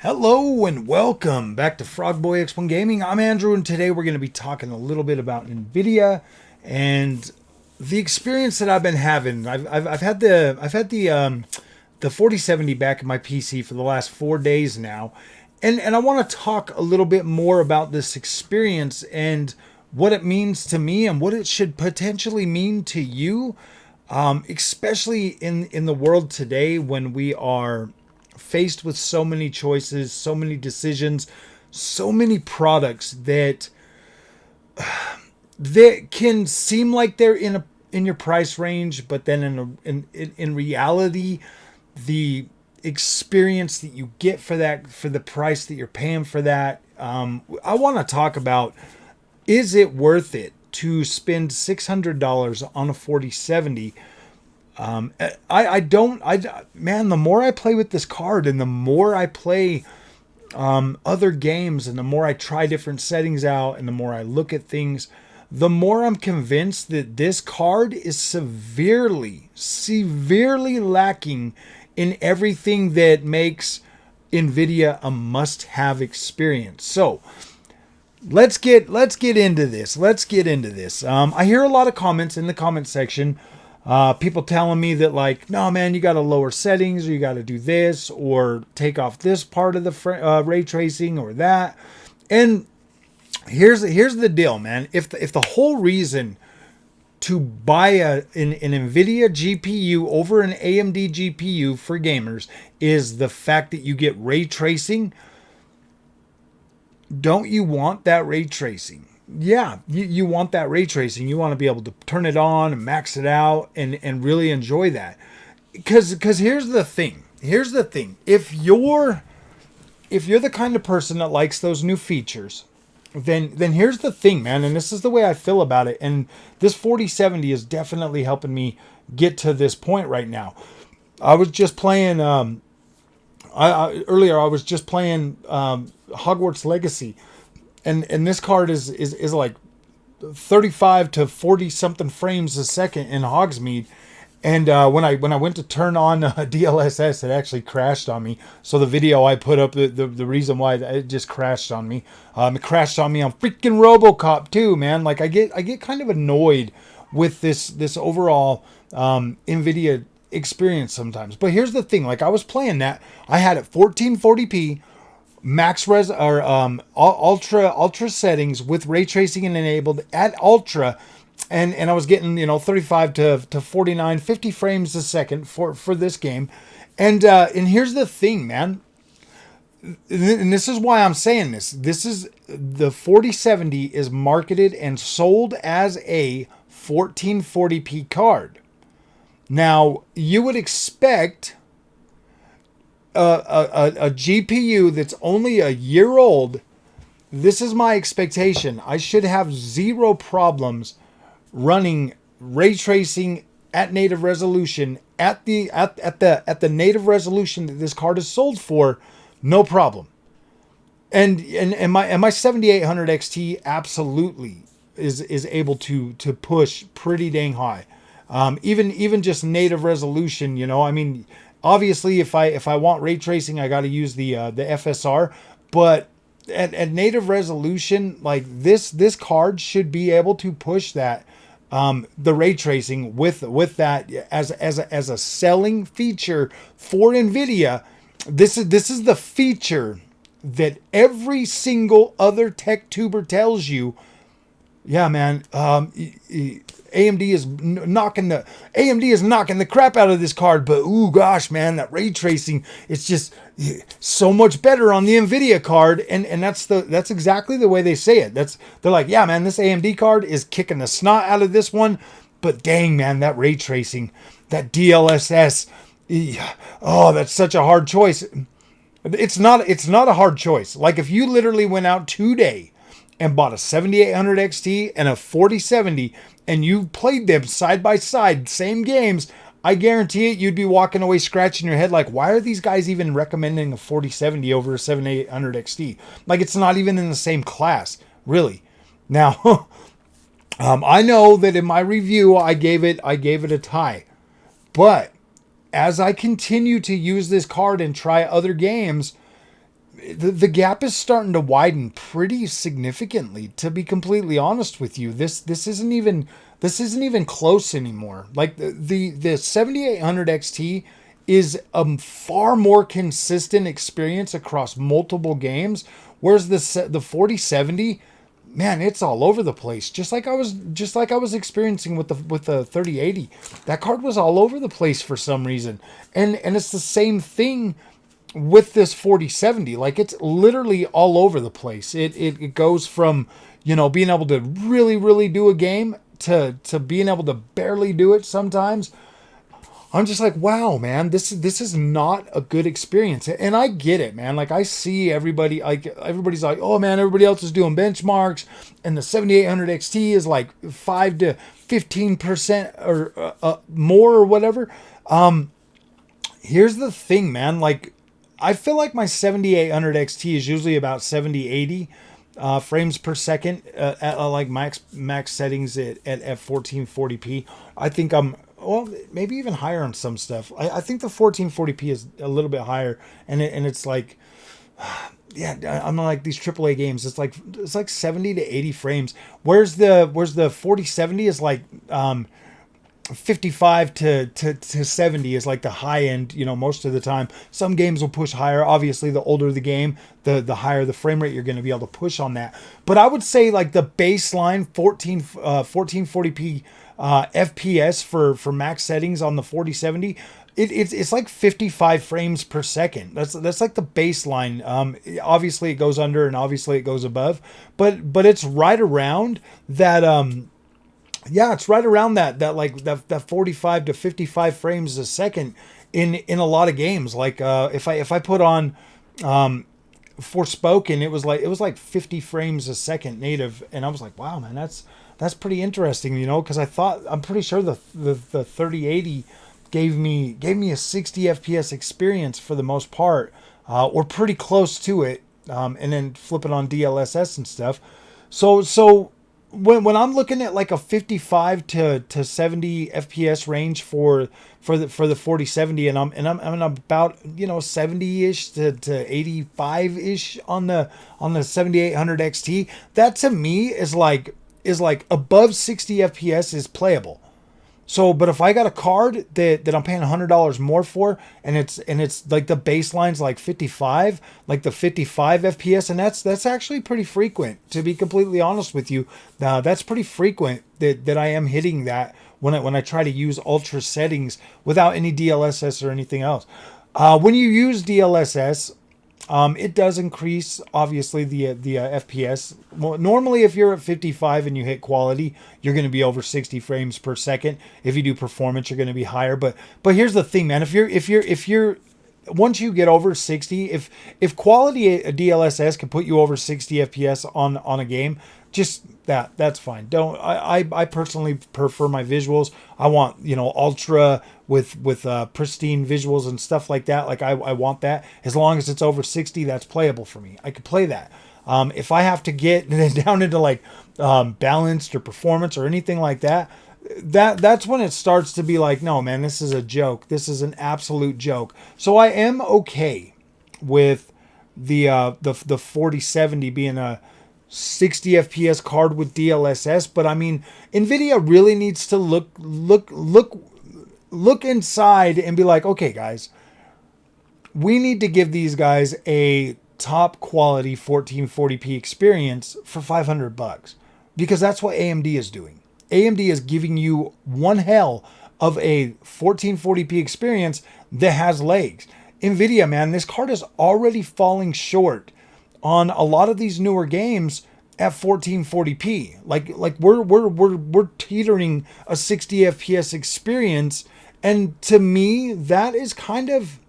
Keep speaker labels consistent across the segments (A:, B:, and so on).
A: Hello and welcome back to Frogboy X1 Gaming. I'm Andrew, and today we're going to be talking a little bit about Nvidia and the experience that I've been having. I've had the 4070 back in my PC for the last 4 days now, and I want to talk a little bit more about this experience and what it means to me and what it should potentially mean to you, especially in the world today when we are faced with so many choices, so many decisions, so many products that can seem like they're in your price range, but then in reality, the experience that you get for the price that you're paying for that. I want to talk about, is it worth it to spend $600 on a 4070? Man, the more I play with this card and the more I play other games and the more I try different settings out and the more I look at things, the more I'm convinced that this card is severely lacking in everything that makes Nvidia a must-have experience. So let's get into this. I hear a lot of comments in the comment section. People telling me that, like, no, man, you got to lower settings, or you got to do this, or take off this part of the ray tracing or that. And here's the deal, man. If the whole reason to buy an Nvidia GPU over an AMD GPU for gamers is the fact that you get ray tracing, don't you want that ray tracing? Yeah, you want that ray tracing. You want to be able to turn it on and max it out and really enjoy that. Because here's the thing. If you're the kind of person that likes those new features, then here's the thing, man. And this is the way I feel about it. And this 4070 is definitely helping me get to this point right now. I was just playing. Earlier I was just playing Hogwarts Legacy. And this card is like 35 to 40 something frames a second in Hogsmeade. And when I went to turn on DLSS, it actually crashed on me. So the video I put up, the reason why it just crashed on me, it crashed on me on freaking RoboCop too, man. Like I get kind of annoyed with this overall Nvidia experience sometimes. But here's the thing: like, I was playing that, I had it 1440p. Max res or ultra settings with ray tracing and enabled at ultra, and I was getting 35 to 49 50 frames a second for this game. And here's the thing, man, and this is why I'm saying this is the 4070 is marketed and sold as a 1440p card. Now you would expect a GPU that's only a year old. This is my expectation. I should have zero problems running ray tracing at native resolution at the native resolution that this card is sold for, no problem. And my 7800 XT absolutely is able to push pretty dang high. Even just native resolution, I mean, obviously, if I want ray tracing, I got to use the FSR. But at native resolution, like this card should be able to push that, the ray tracing with that as a selling feature for Nvidia. This is the feature that every single other tech tuber tells you. Yeah, man. AMD is knocking the crap out of this card, but ooh gosh, man, that ray tracing, it's just so much better on the Nvidia card, and that's exactly the way they say it. They're like, yeah, man, this AMD card is kicking the snot out of this one, but dang, man, that ray tracing, that DLSS, oh, that's such a hard choice. It's not a hard choice. Like, if you literally went out today and bought a 7800 XT and a 4070 and you played them side by side, same games, I guarantee it, you'd be walking away scratching your head like, why are these guys even recommending a 4070 over a 7800 XT? Like, it's not even in the same class, really. Now, I know that in my review, I gave it a tie. But as I continue to use this card and try other games, the gap is starting to widen pretty significantly, to be completely honest with you. This isn't even close anymore. Like the 7800 XT is a far more consistent experience across multiple games, whereas the 4070, man, it's all over the place. Just like I was experiencing with the 3080. That card was all over the place for some reason. And it's the same thing with this 4070. Like, it's literally all over the place. It goes from, being able to really, really do a game to being able to barely do it sometimes. I'm just like, wow, man, this is not a good experience. And I get it, man. Like, I see everybody's like, oh man, everybody else is doing benchmarks, and the 7800 XT is like 5 to 15% or more or whatever. Here's the thing, man. Like, I feel like my 7800 XT is usually about 70, 80 frames per second at like max settings at 1440p. I think well, maybe even higher on some stuff. I think the 1440p is a little bit higher, and it's like, yeah, I'm like these AAA games. It's like 70 to 80 frames. Whereas the 4070 is like 55 to 70 is like the high end, most of the time. Some games will push higher. Obviously, the older the game, the higher the frame rate you're going to be able to push on that. But I would say like the baseline 1440p FPS for max settings on the 4070, it's like 55 frames per second. That's like the baseline. Obviously it goes under and obviously it goes above, but it's right around that. Yeah, it's right around that like that 45 to 55 frames a second in a lot of games. Like if I put on Forspoken, it was like 50 frames a second native, and I was like, wow, man, that's pretty interesting, because I'm pretty sure the 3080 gave me a 60 FPS experience for the most part, or pretty close to it, and then flipping on DLSS and stuff. So when I'm looking at like a 55 to 70 FPS range for the 4070, and I'm about 70-ish to 85-ish on the 7800 XT, that to me is like above 60 FPS is playable. So, but if I got a card that I'm paying $100 more for, and it's like the baseline's like 55, like the 55 FPS, and that's actually pretty frequent, to be completely honest with you. That's pretty frequent that I am hitting that when I try to use ultra settings without any DLSS or anything else. When you use DLSS, it does increase, obviously, the FPS. Well, normally, if you're at 55 and you hit quality, you're going to be over 60 frames per second. If you do performance, you're going to be higher. But here's the thing, man. If you're once you get over 60, if quality DLSS can put you over 60 FPS on a game, just that's fine. I personally prefer my visuals. I want, ultra with pristine visuals and stuff like that. Like I want that. As long as it's over 60, that's playable for me. I could play that. If I have to get down into like balanced or performance or anything like that, that's when it starts to be like, no, man, this is a joke. This is an absolute joke. So I am okay with the 4070 being a 60 FPS card with DLSS, but I mean, Nvidia really needs to look inside and be like, okay, guys, we need to give these guys a top quality 1440p experience for $500, because that's what AMD is doing. AMD is giving you one hell of a 1440p experience that has legs. Nvidia, man, this card is already falling short on a lot of these newer games at 1440p. Like we're teetering a 60 FPS experience, and to me that is kind of,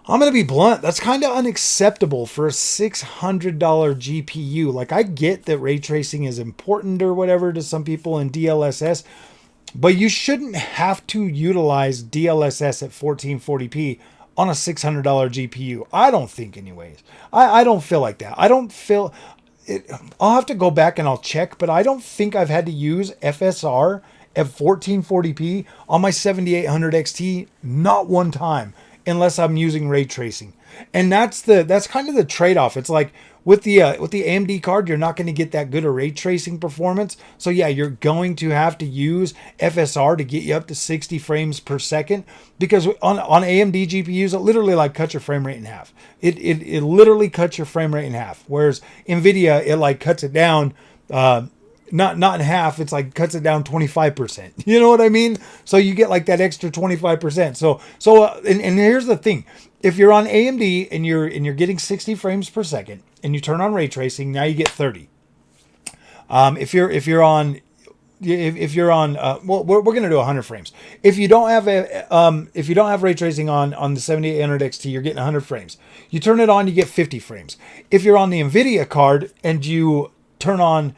A: I'm going to be blunt, that's kind of unacceptable for a $600 GPU. Like, I get that ray tracing is important or whatever to some people in DLSS, but you shouldn't have to utilize DLSS at 1440p on a $600 GPU. I don't think, anyways. I don't feel like that. I don't feel it. I'll have to go back and I'll check, but I don't think I've had to use FSR at 1440p on my 7800 XT, not one time, unless I'm using ray tracing. And that's kind of the trade-off. It's like with the AMD card, you're not going to get that good a ray tracing performance. So yeah, you're going to have to use FSR to get you up to 60 frames per second, because on AMD GPUs, it literally like cuts your frame rate in half. It literally cuts your frame rate in half. Whereas Nvidia, it like cuts it down. Not in half, it's like cuts it down 25%. You know what I mean? So you get like that extra 25%. And here's the thing. If you're on AMD and you're getting 60 frames per second and you turn on ray tracing, now you get 30. If you're on well, we're going to do 100 frames. If you don't have ray tracing on the 7800 XT, you're getting 100 frames. You turn it on, you get 50 frames. If you're on the Nvidia card and you turn on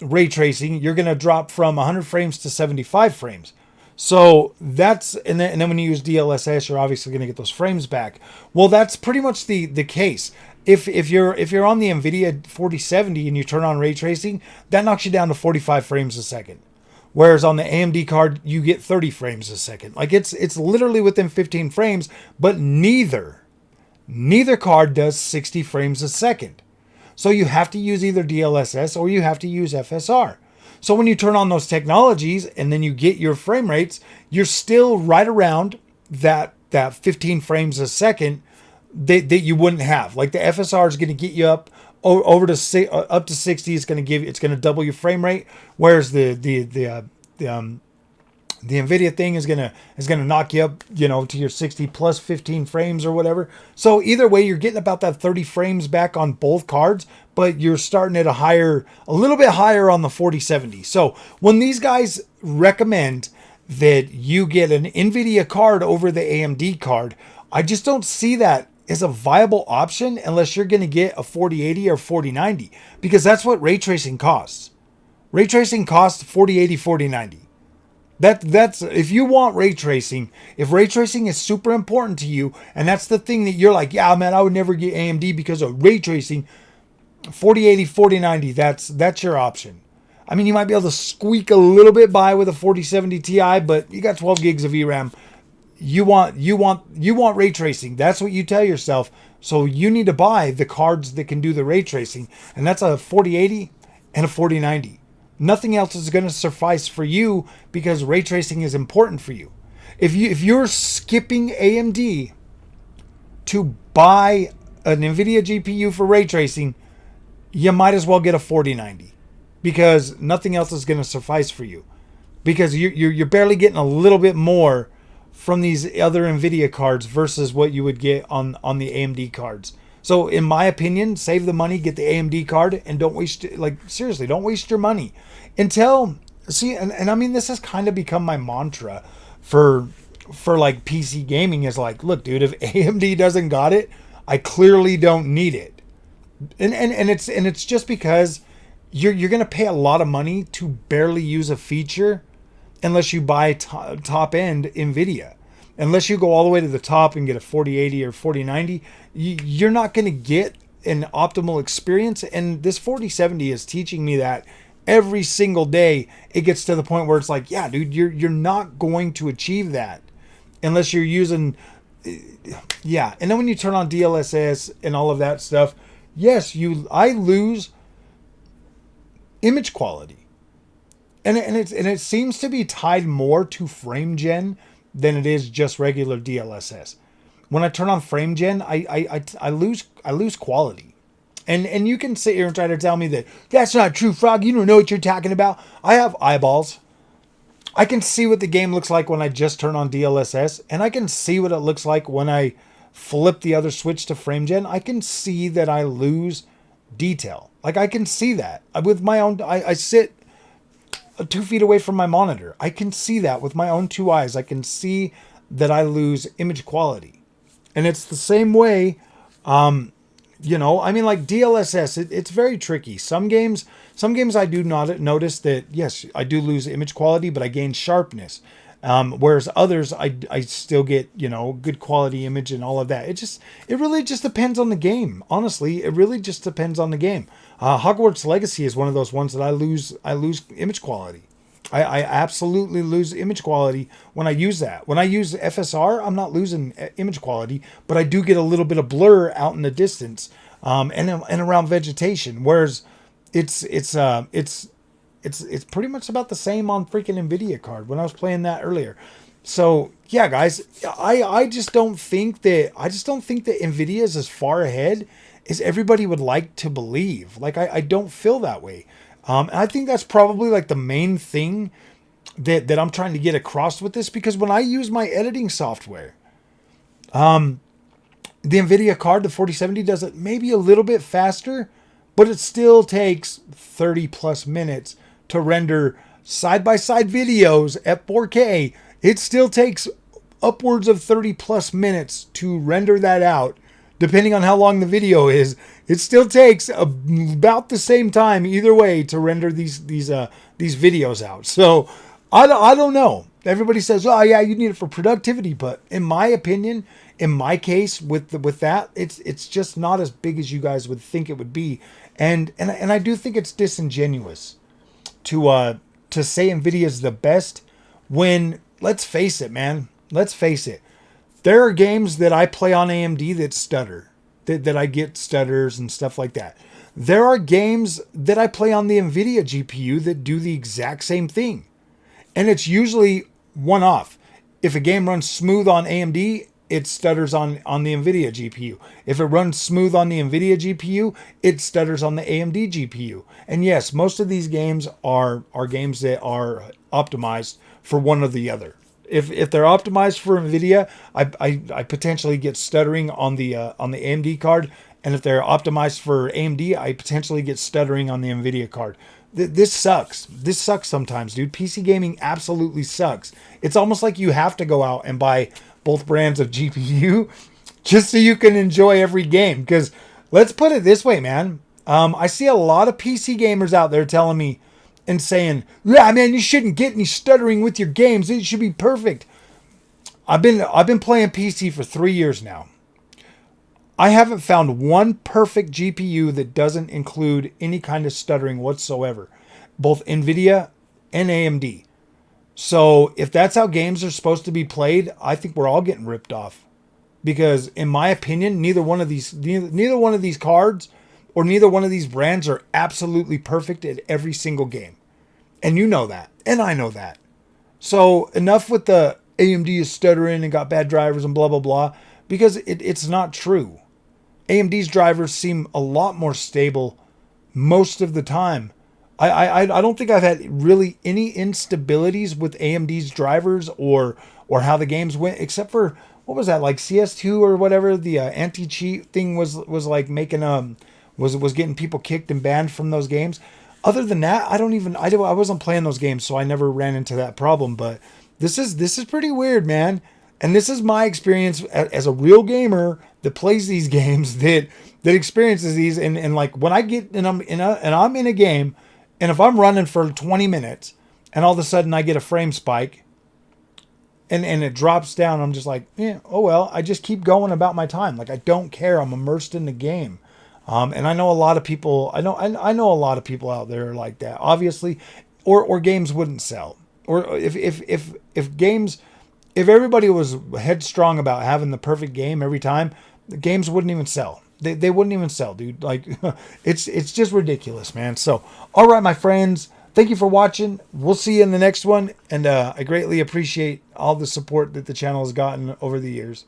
A: ray tracing, you're going to drop from 100 frames to 75 frames. So that's, and then when you use DLSS, you're obviously going to get those frames back. Well, that's pretty much the case. If you're on the Nvidia 4070 and you turn on ray tracing, that knocks you down to 45 frames a second. Whereas on the AMD card, you get 30 frames a second. Like it's literally within 15 frames, but neither card does 60 frames a second. So you have to use either DLSS or you have to use FSR. So when you turn on those technologies and then you get your frame rates, you're still right around that 15 frames a second that you wouldn't have. Like the FSR is going to get you up to 60. It's going to double your frame rate, whereas the Nvidia thing is gonna knock you up, to your 60 plus 15 frames or whatever. So either way, you're getting about that 30 frames back on both cards, but you're starting at a little bit higher on the 4070. So when these guys recommend that you get an Nvidia card over the AMD card, I just don't see that as a viable option unless you're going to get a 4080 or 4090, because that's what ray tracing costs. Ray tracing costs 4080, 4090. That's if you want ray tracing, if ray tracing is super important to you, and that's the thing that you're like, yeah, man, I would never get AMD because of ray tracing, 4080, 4090, that's your option. I mean, you might be able to squeak a little bit by with a 4070 Ti, but you got 12 gigs of VRAM. You want ray tracing. That's what you tell yourself. So you need to buy the cards that can do the ray tracing, and that's a 4080 and a 4090. Nothing else is going to suffice for you because ray tracing is important for you. If you're skipping AMD to buy an Nvidia GPU for ray tracing, you might as well get a 4090 because nothing else is going to suffice for you, because you're barely getting a little bit more from these other Nvidia cards versus what you would get on the AMD cards. So in my opinion, save the money, get the AMD card, and don't waste, seriously, don't waste your money and I mean, this has kind of become my mantra for like PC gaming is like, look, dude, if AMD doesn't got it, I clearly don't need it. And it's just because you're going to pay a lot of money to barely use a feature unless you buy top end Nvidia. Unless you go all the way to the top and get a 4080 or 4090, you're not going to get an optimal experience. And this 4070 is teaching me that every single day. It gets to the point where it's like, yeah, dude, you're not going to achieve that unless you're using, yeah. And then when you turn on DLSS and all of that stuff, yes, I lose image quality, and it seems to be tied more to frame gen than it is just regular DLSS. When I turn on frame gen, I lose quality. And you can sit here and try to tell me that that's not true, Frog. You don't know what you're talking about. I have eyeballs. I can see what the game looks like when I just turn on DLSS, and I can see what it looks like when I flip the other switch to frame gen. I can see that I lose detail. Like, I can see that with my own. I sit 2 feet away from my monitor. I can see that with my own two eyes. I can see that I lose image quality. And it's the same way, I mean, like DLSS, it's very tricky. Some games I do not notice that, yes, I do lose image quality, but I gain sharpness. Whereas others, I still get, good quality image and all of that. It really just depends on the game. Honestly, it really just depends on the game. Hogwarts Legacy is one of those ones that I lose image quality. I absolutely lose image quality when I use that. When I use FSR, I'm not losing image quality, but I do get a little bit of blur out in the distance, and around vegetation. Whereas it's pretty much about the same on freaking Nvidia card when I was playing that earlier. So yeah, guys, I just don't think that Nvidia is as far ahead as everybody would like to believe. Like I don't feel that way. And I think that's probably like the main thing that I'm trying to get across with this, because when I use my editing software, the Nvidia card, the 4070, does it maybe a little bit faster, but it still takes 30 plus minutes to render side by side videos at 4K. It still takes upwards of 30 plus minutes to render that out. Depending on how long the video is, it still takes about the same time either way to render these videos out. So I don't know. Everybody says, "Oh yeah, you need it for productivity," but in my opinion, in my case with that, it's just not as big as you guys would think it would be, and I do think it's disingenuous to say Nvidia is the best when, let's face it, man. Let's face it. There are games that I play on AMD that stutter, that I get stutters and stuff like that. There are games that I play on the Nvidia GPU that do the exact same thing. And it's usually one off. If a game runs smooth on AMD, it stutters on the Nvidia GPU. If it runs smooth on the Nvidia GPU, it stutters on the AMD GPU. And yes, most of these games are games that are optimized for one or the other. If they're optimized for Nvidia, I potentially get stuttering on the AMD card, and if they're optimized for AMD, I potentially get stuttering on the Nvidia card. This sucks. This sucks sometimes, dude. PC gaming absolutely sucks. It's almost like you have to go out and buy both brands of GPU just so you can enjoy every game. Because let's put it this way, man. I see a lot of PC gamers out there telling me and saying, "Yeah, man, you shouldn't get any stuttering with your games. It should be perfect." I've been playing PC for 3 years now. I haven't found one perfect GPU that doesn't include any kind of stuttering whatsoever, both Nvidia and AMD. So if that's how games are supposed to be played, I think we're all getting ripped off. Because in my opinion, neither one of these cards or neither one of these brands are absolutely perfect at every single game. And you know that. And I know that. So enough with the AMD is stuttering and got bad drivers and blah, blah, blah. Because it's not true. AMD's drivers seem a lot more stable most of the time. I don't think I've had really any instabilities with AMD's drivers or how the games went, except for, what was that, like CS2 or whatever, the anti-cheat thing was like making was getting people kicked and banned from those games. Other than that, I wasn't playing those games, so I never ran into that problem. But this is pretty weird, man. And this is my experience as a real gamer that plays these games, that experiences these, and like when I get and I'm in a game, and if I'm running for 20 minutes and all of a sudden I get a frame spike and it drops down, I'm just like, yeah, oh well, I just keep going about my time. Like I don't care. I'm immersed in the game. And I know a lot of people, I know a lot of people out there like that, obviously, or games wouldn't sell. Or if games, if everybody was headstrong about having the perfect game every time, the games wouldn't even sell. They wouldn't even sell, dude. Like it's just ridiculous, man. So, all right, my friends, thank you for watching. We'll see you in the next one. And I greatly appreciate all the support that the channel has gotten over the years.